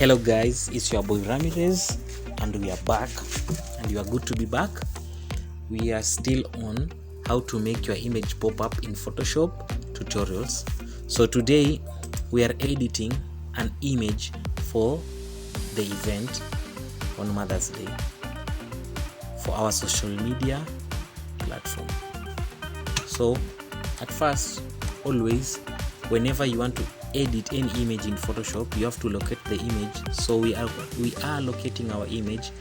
Hello guys, it's your boy Ramirez and we are back, and you are good to be back. We are still on how to make your image pop up in Photoshop tutorials. So today we are editing an image for the event on Mother's Day for our social media platform. So at first, always whenever you want to edit any image in Photoshop, you have to locate the image. So we are locating our image.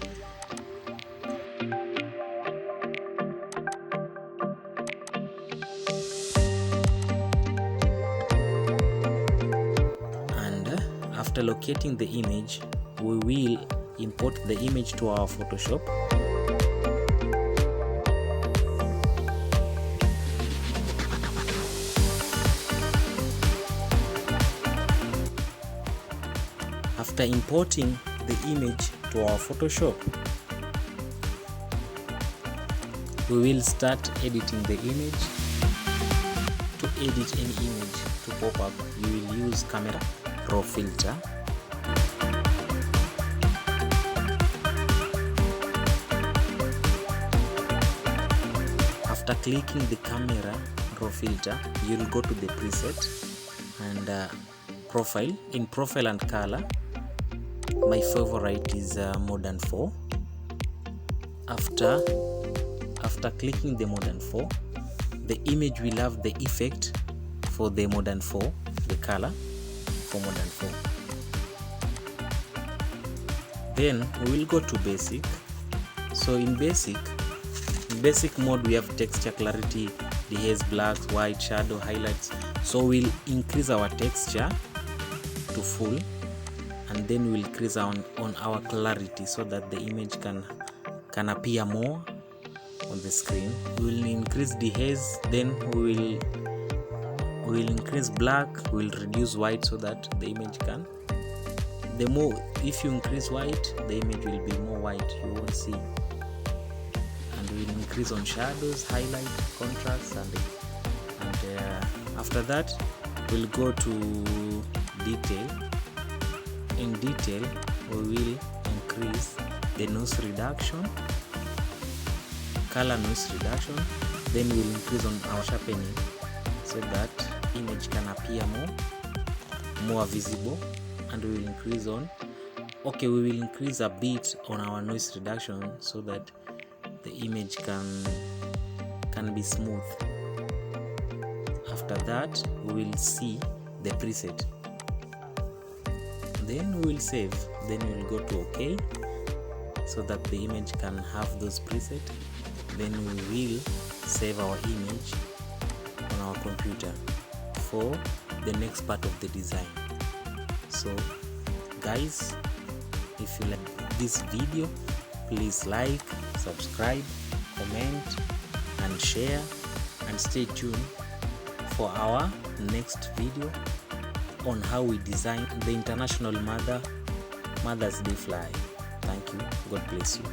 And after locating the image, we will import the image to our Photoshop. After importing the image to our Photoshop, we will start editing the image. To edit any image to pop up, you will use camera raw filter. After clicking the camera raw filter, you will go to the preset and profile. In profile and color, my favorite is modern 4. After clicking the modern 4, the image will have the effect for the modern 4, the color for modern 4. Then we will go to basic. So in basic mode, we have texture, clarity, dehaze, blacks, white, shadow, highlights. So we'll increase our texture to full, and then we'll increase on our clarity so that the image can appear more on the screen. We will increase the haze, then we will increase black, we will reduce white so that the image can, if you increase white, the image will be more white, you won't see. And we will increase on shadows, highlight, contrast, and after that we'll go to detail. In detail, we will increase the noise reduction, color noise reduction, then we will increase on our sharpening so that image can appear more visible, and we will increase we will increase a bit on our noise reduction so that the image can be smooth. After that, we will see the preset. Then we will save, then we will go to OK so that the image can have those presets. Then we will save our image on our computer for the next part of the design. So guys, if you like this video, please like, subscribe, comment and share, and stay tuned for our next video on how we design the International Mother's Day flag. Thank you. God bless you.